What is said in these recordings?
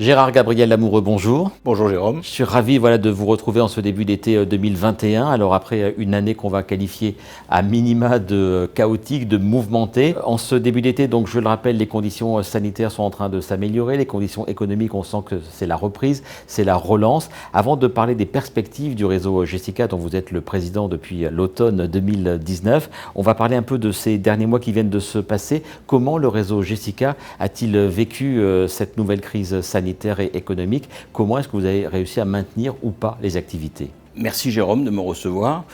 Gérard Gabriel Lamoureux, bonjour. Bonjour Jérôme. Je suis ravi de vous retrouver en ce début d'été 2021. Alors après une année qu'on va qualifier à minima de chaotique, de mouvementée. En ce début d'été, donc je le rappelle, les conditions sanitaires sont en train de s'améliorer. Les conditions économiques, on sent que c'est la reprise, c'est la relance. Avant de parler des perspectives du réseau Jessica, dont vous êtes le président depuis l'automne 2019, on va parler un peu de ces derniers mois qui viennent de se passer. Comment le réseau Jessica a-t-il vécu cette nouvelle crise sanitaire et économique? Comment est-ce que vous avez réussi à maintenir ou pas les activités? Merci Jérôme de me recevoir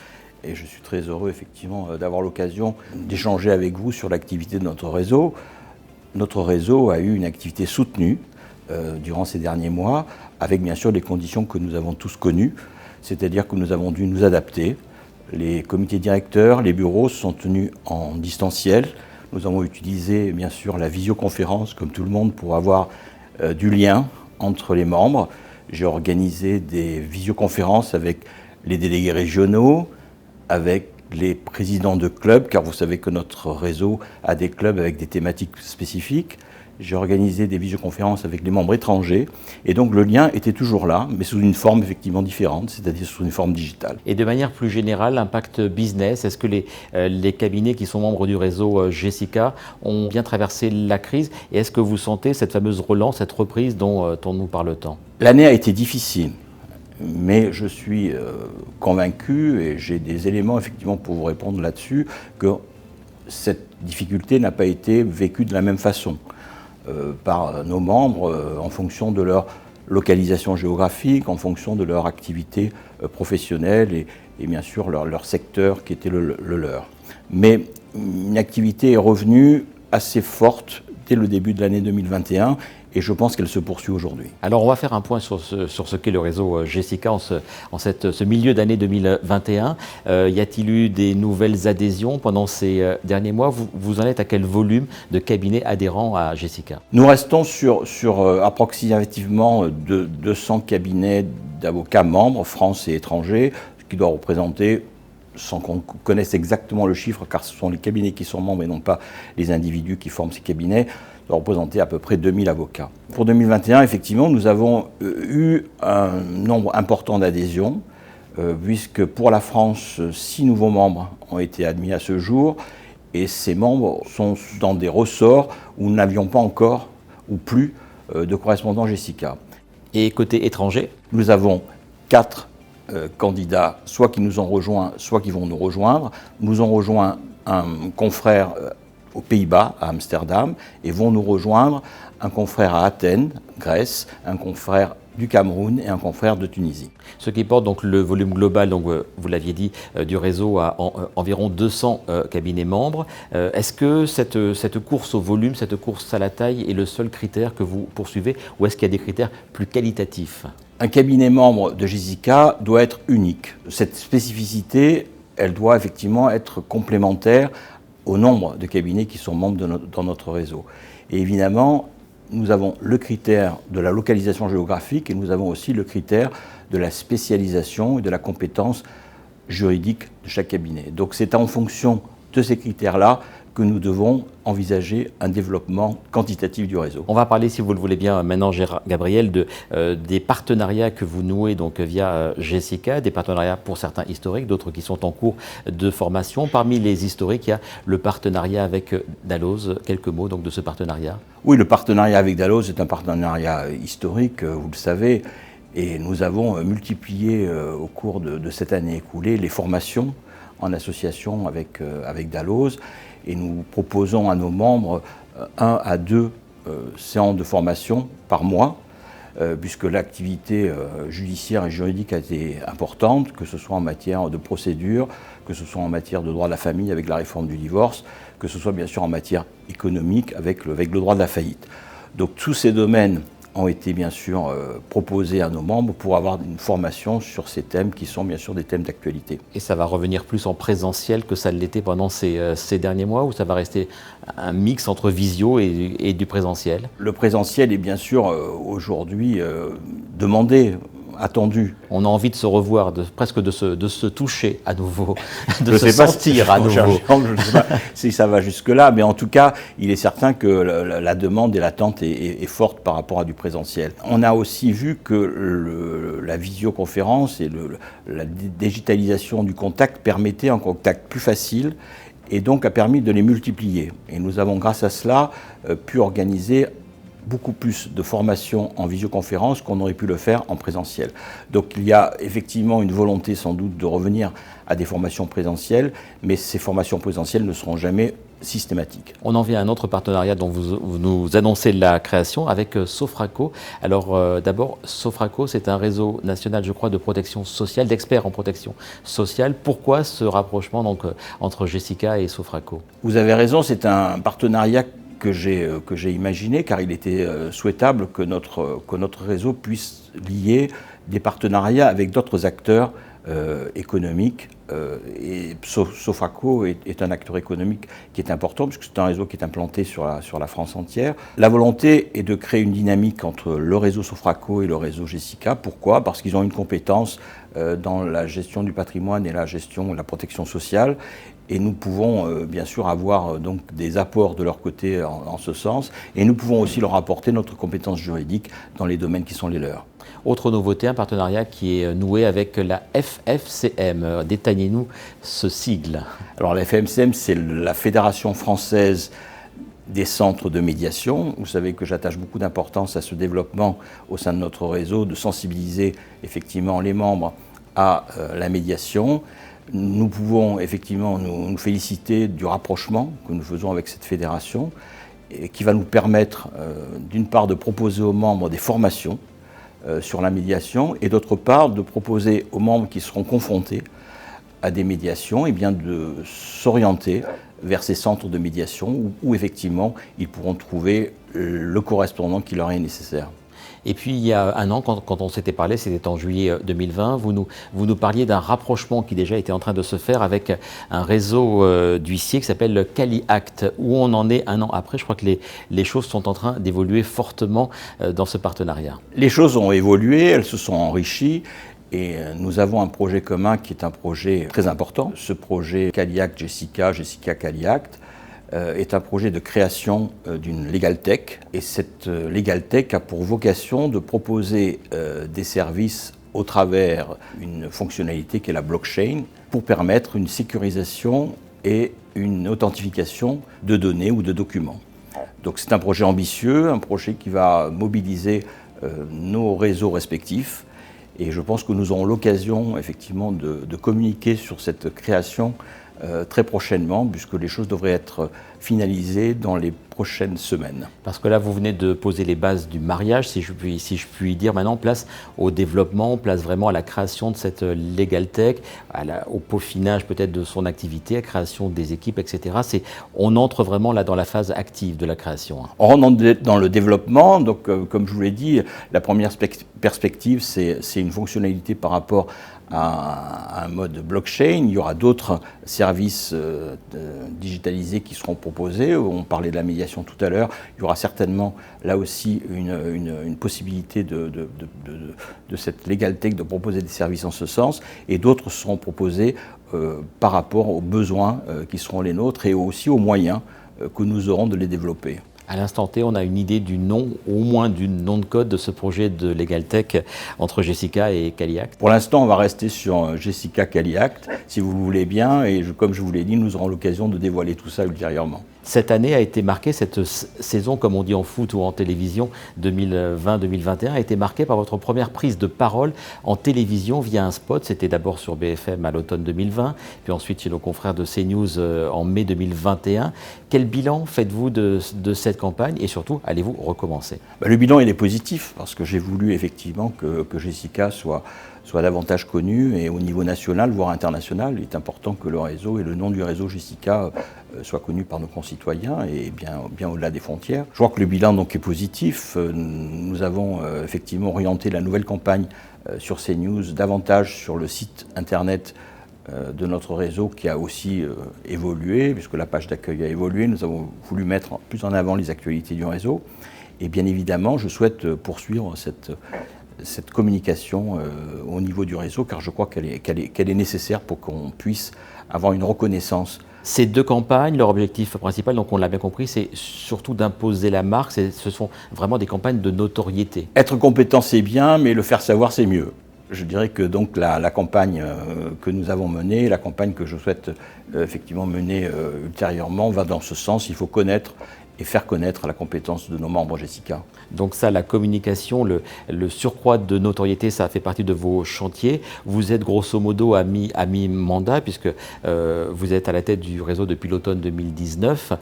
et je suis très heureux effectivement d'avoir l'occasion d'échanger avec vous sur l'activité de notre réseau. Notre réseau a eu une activité soutenue durant ces derniers mois avec bien sûr les conditions que nous avons tous connues, c'est-à-dire que nous avons dû nous adapter. Les comités directeurs, les bureaux sont tenus en distanciel. Nous avons utilisé bien sûr la visioconférence comme tout le monde pour avoir du lien entre les membres. J'ai organisé des visioconférences avec les délégués régionaux, avec les présidents de clubs, car vous savez que notre réseau a des clubs avec des thématiques spécifiques. J'ai organisé des visioconférences avec les membres étrangers, et donc le lien était toujours là, mais sous une forme effectivement différente, c'est-à-dire sous une forme digitale. Et de manière plus générale, l'impact business, est-ce que les cabinets qui sont membres du réseau Jessica ont bien traversé la crise, et est-ce que vous sentez cette fameuse relance, cette reprise dont on nous parle tant? L'année a été difficile, mais je suis convaincu, et j'ai des éléments effectivement pour vous répondre là-dessus, que cette difficulté n'a pas été vécue de la même façon par nos membres en fonction de leur localisation géographique, en fonction de leur activité professionnelle et bien sûr leur secteur qui était le leur. Mais une activité est revenue assez forte dès le début de l'année 2021 et je pense qu'elle se poursuit aujourd'hui. Alors on va faire un point sur ce qu'est le réseau Jessica en ce milieu d'année 2021. Y a-t-il eu des nouvelles adhésions pendant ces derniers mois? Vous en êtes à quel volume de cabinets adhérents à Jessica? Nous restons sur approximativement 200 cabinets d'avocats membres, France et étrangers, ce qui doit représenter, sans qu'on connaisse exactement le chiffre, car ce sont les cabinets qui sont membres et non pas les individus qui forment ces cabinets, doit représenter à peu près 2000 avocats. Pour 2021, effectivement, nous avons eu un nombre important d'adhésions, puisque pour la France, 6 nouveaux membres ont été admis à ce jour, et ces membres sont dans des ressorts où nous n'avions pas encore ou plus de correspondants Jessica. Et côté étranger? Nous avons 4 candidats, soit qui nous ont rejoints, soit qui vont nous rejoindre. Nous ont rejoint un confrère aux Pays-Bas, à Amsterdam, et vont nous rejoindre un confrère à Athènes, Grèce, un confrère du Cameroun et un confrère de Tunisie. Ce qui porte donc le volume global, donc vous l'aviez dit, du réseau à environ 200 cabinets membres. Est-ce que cette course au volume, cette course à la taille est le seul critère que vous poursuivez, ou est-ce qu'il y a des critères plus qualitatifs? Un cabinet membre de Jessica doit être unique. Cette spécificité, elle doit effectivement être complémentaire au nombre de cabinets qui sont membres dans notre réseau. Et évidemment, nous avons le critère de la localisation géographique et nous avons aussi le critère de la spécialisation et de la compétence juridique de chaque cabinet. Donc c'est en fonction de ces critères-là que nous devons envisager un développement quantitatif du réseau. On va parler, si vous le voulez bien, maintenant, Gérard Gabriel, des partenariats que vous nouez donc via Jessica, des partenariats pour certains historiques, d'autres qui sont en cours de formation. Parmi les historiques, il y a le partenariat avec Dalloz. Quelques mots donc de ce partenariat. Oui, le partenariat avec Dalloz est un partenariat historique, vous le savez, et nous avons multiplié au cours de cette année écoulée les formations en association avec Dalloz. Et nous proposons à nos membres 1 à 2 séances de formation par mois, puisque l'activité judiciaire et juridique a été importante, que ce soit en matière de procédure, que ce soit en matière de droit de la famille avec la réforme du divorce, que ce soit bien sûr en matière économique avec le droit de la faillite. Donc tous ces domaines ont été bien sûr proposés à nos membres pour avoir une formation sur ces thèmes qui sont bien sûr des thèmes d'actualité. Et ça va revenir plus en présentiel que ça l'était pendant ces derniers mois, ou ça va rester un mix entre visio et du présentiel? Le présentiel est bien sûr aujourd'hui demandé. attendu. On a envie de se revoir, presque de se toucher à nouveau, de se sentir à nouveau. Je ne sais pas si ça va jusque-là, mais en tout cas, il est certain que la demande et l'attente est forte par rapport à du présentiel. On a aussi vu que la visioconférence et la digitalisation du contact permettait un contact plus facile et donc a permis de les multiplier. Et nous avons, grâce à cela, pu organiser beaucoup plus de formations en visioconférence qu'on aurait pu le faire en présentiel. Donc il y a effectivement une volonté sans doute de revenir à des formations présentielles, mais ces formations présentielles ne seront jamais systématiques. On en vient à un autre partenariat dont vous nous annoncez la création avec Sofraco. Alors d'abord, Sofraco, c'est un réseau national, je crois, de protection sociale, d'experts en protection sociale. Pourquoi ce rapprochement donc, entre Jessica et Sofraco? Vous avez raison, c'est un partenariat que j'ai imaginé, car il était souhaitable que notre réseau puisse lier des partenariats avec d'autres acteurs économiques. Et Sofraco est un acteur économique qui est important, puisque c'est un réseau qui est implanté sur la France entière. La volonté est de créer une dynamique entre le réseau Sofraco et le réseau Jessica. Pourquoi? Parce qu'ils ont une compétence dans la gestion du patrimoine et la gestion de la protection sociale. Et nous pouvons bien sûr avoir donc des apports de leur côté en ce sens, et nous pouvons aussi leur apporter notre compétence juridique dans les domaines qui sont les leurs. Autre nouveauté, un partenariat qui est noué avec la FFCM. Détaillez-nous ce sigle. Alors la FFCM, c'est la Fédération française des centres de médiation. Vous savez que j'attache beaucoup d'importance à ce développement au sein de notre réseau, de sensibiliser effectivement les membres à la médiation. Nous pouvons effectivement nous féliciter du rapprochement que nous faisons avec cette fédération, et qui va nous permettre d'une part de proposer aux membres des formations sur la médiation, et d'autre part de proposer aux membres qui seront confrontés à des médiations, et bien de s'orienter vers ces centres de médiation où effectivement ils pourront trouver le correspondant qui leur est nécessaire. Et puis il y a un an, quand on s'était parlé, c'était en juillet 2020, vous nous parliez d'un rapprochement qui déjà était en train de se faire avec un réseau d'huissiers qui s'appelle CaliAct. Où on en est un an après? Je crois que les choses sont en train d'évoluer fortement dans ce partenariat. Les choses ont évolué, elles se sont enrichies. Et nous avons un projet commun qui est un projet très important. Ce projet CaliAct Jessica, Jessica CaliAct, est un projet de création d'une Legal Tech. Et cette Legal Tech a pour vocation de proposer des services au travers d'une fonctionnalité qui est la blockchain pour permettre une sécurisation et une authentification de données ou de documents. Donc c'est un projet ambitieux, un projet qui va mobiliser nos réseaux respectifs. Et je pense que nous aurons l'occasion effectivement de communiquer sur cette création très prochainement, puisque les choses devraient être finalisées dans les prochaines semaines. Parce que là, vous venez de poser les bases du mariage, si je puis dire. Maintenant, place au développement, place vraiment à la création de cette Legal Tech, au peaufinage peut-être de son activité, à la création des équipes, etc. On entre vraiment là dans la phase active de la création. On rentre dans le développement. Donc, comme je vous l'ai dit, la première perspective, c'est une fonctionnalité par rapport à un mode blockchain. Il y aura d'autres services digitalisés qui seront proposés. On parlait de la médiation tout à l'heure. Il y aura certainement là aussi une possibilité de cette Legal Tech de proposer des services en ce sens, et d'autres seront proposés par rapport aux besoins qui seront les nôtres et aussi aux moyens que nous aurons de les développer. À l'instant T, on a une idée du nom, au moins du nom de code de ce projet de Legal Tech entre Jessica et CaliAct? Pour l'instant, on va rester sur Jessica CaliAct, si vous le voulez bien, et comme je vous l'ai dit, nous aurons l'occasion de dévoiler tout ça ultérieurement. Cette année a été marquée, cette saison, comme on dit en foot ou en télévision, 2020-2021, a été marquée par votre première prise de parole en télévision via un spot. C'était d'abord sur BFM à l'automne 2020, puis ensuite chez nos confrères de CNews en mai 2021. Quel bilan faites-vous de cette campagne, et surtout, allez-vous recommencer? Le bilan, il est positif, parce que j'ai voulu effectivement que Jessica soit davantage connue, et au niveau national, voire international. Il est important que le réseau et le nom du réseau Jessica soient connus par nos concitoyens et bien au-delà des frontières. Je crois que le bilan donc est positif. Nous avons effectivement orienté la nouvelle campagne sur CNews davantage sur le site internet de notre réseau, qui a aussi évolué, puisque la page d'accueil a évolué. Nous avons voulu mettre plus en avant les actualités du réseau. Et bien évidemment, je souhaite poursuivre cette communication au niveau du réseau, car je crois qu'elle est nécessaire pour qu'on puisse avoir une reconnaissance. Ces deux campagnes, leur objectif principal, donc on l'a bien compris, c'est surtout d'imposer la marque. Ce sont vraiment des campagnes de notoriété. Être compétent, c'est bien, mais le faire savoir, c'est mieux. Je dirais que donc la campagne que nous avons menée, la campagne que je souhaite effectivement mener ultérieurement, va dans ce sens. Il faut connaître et faire connaître la compétence de nos membres Jessica. Donc ça, la communication, le surcroît de notoriété, ça fait partie de vos chantiers. Vous êtes grosso modo à mi-mandat, puisque vous êtes à la tête du réseau depuis l'automne 2019.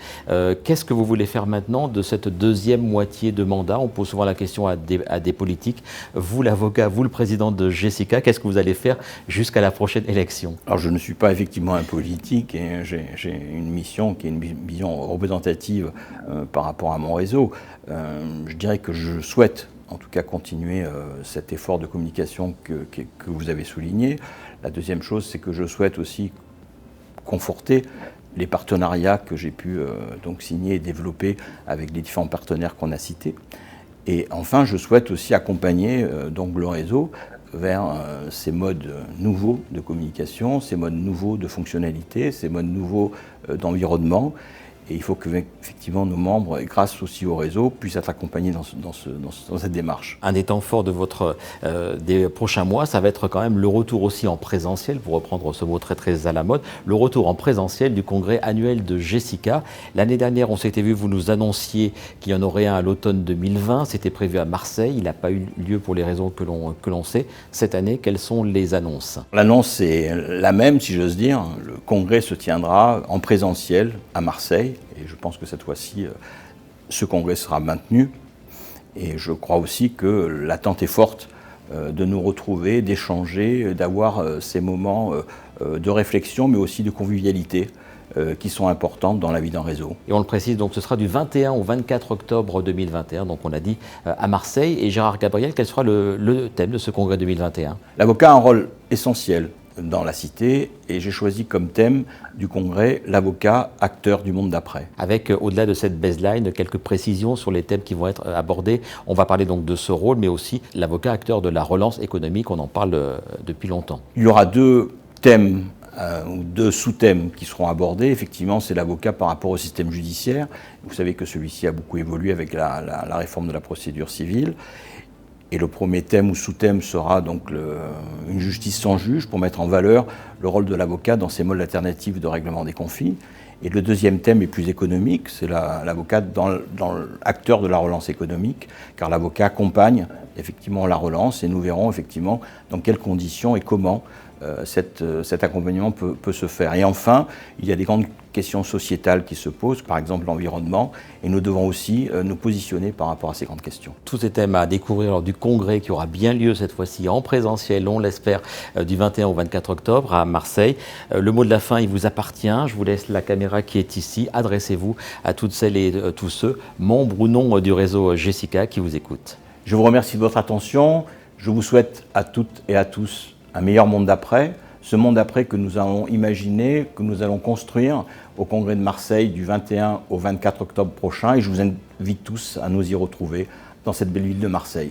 Qu'est-ce que vous voulez faire maintenant de cette deuxième moitié de mandat? On pose souvent la question à des politiques. Vous, l'avocat, vous, le président de Jessica, qu'est-ce que vous allez faire jusqu'à la prochaine élection? Alors je ne suis pas effectivement un politique, et j'ai une mission qui est une vision représentative par rapport à mon réseau. Je dirais que je souhaite en tout cas continuer cet effort de communication que vous avez souligné. La deuxième chose, c'est que je souhaite aussi conforter les partenariats que j'ai pu donc signer et développer avec les différents partenaires qu'on a cités. Et enfin, je souhaite aussi accompagner donc le réseau vers ces modes nouveaux de communication, ces modes nouveaux de fonctionnalité, ces modes nouveaux d'environnement. Et il faut que effectivement nos membres, grâce aussi au réseau, puissent être accompagnés dans cette démarche. Un des temps forts de des prochains mois, ça va être quand même le retour aussi en présentiel, pour reprendre ce mot très très à la mode, le retour en présentiel du congrès annuel de Jessica. L'année dernière, on s'était vu, vous nous annonciez qu'il y en aurait un à l'automne 2020. C'était prévu à Marseille. Il n'a pas eu lieu pour les raisons que l'on sait. Cette année, quelles sont les annonces? L'annonce est la même, si j'ose dire. Le congrès se tiendra en présentiel à Marseille. Et je pense que cette fois-ci, ce congrès sera maintenu. Et je crois aussi que l'attente est forte de nous retrouver, d'échanger, d'avoir ces moments de réflexion, mais aussi de convivialité qui sont importantes dans la vie d'un réseau. Et on le précise, donc ce sera du 21 au 24 octobre 2021, donc on l'a dit, à Marseille. Et Gérard Gabriel, quel sera le thème de ce congrès 2021? L'avocat a un rôle essentiel dans la cité, et j'ai choisi comme thème du congrès l'avocat acteur du monde d'après. Avec, au-delà de cette baseline, quelques précisions sur les thèmes qui vont être abordés. On va parler donc de ce rôle, mais aussi l'avocat acteur de la relance économique, on en parle depuis longtemps. Il y aura deux thèmes ou deux sous-thèmes qui seront abordés. Effectivement, c'est l'avocat par rapport au système judiciaire. Vous savez que celui-ci a beaucoup évolué avec la réforme de la procédure civile. Et le premier thème ou sous-thème sera donc une justice sans juge, pour mettre en valeur le rôle de l'avocat dans ces modes alternatifs de règlement des conflits. Et le deuxième thème est plus économique, c'est l'avocat dans l'acteur de la relance économique, car l'avocat accompagne effectivement la relance, et nous verrons effectivement dans quelles conditions et comment cet accompagnement peut se faire. Et enfin, il y a des grandes questions sociétales qui se posent, par exemple l'environnement, et nous devons aussi nous positionner par rapport à ces grandes questions. Tous ces thèmes à découvrir lors du congrès qui aura bien lieu cette fois-ci en présentiel, on l'espère, du 21 au 24 octobre à Marseille. Le mot de la fin, il vous appartient. Je vous laisse la caméra qui est ici. Adressez-vous à toutes celles et tous ceux, membres ou non du réseau Jessica, qui vous écoutent. Je vous remercie de votre attention. Je vous souhaite à toutes et à tous un meilleur monde d'après, ce monde d'après que nous allons imaginer, que nous allons construire au Congrès de Marseille du 21 au 24 octobre prochain. Et je vous invite tous à nous y retrouver dans cette belle ville de Marseille.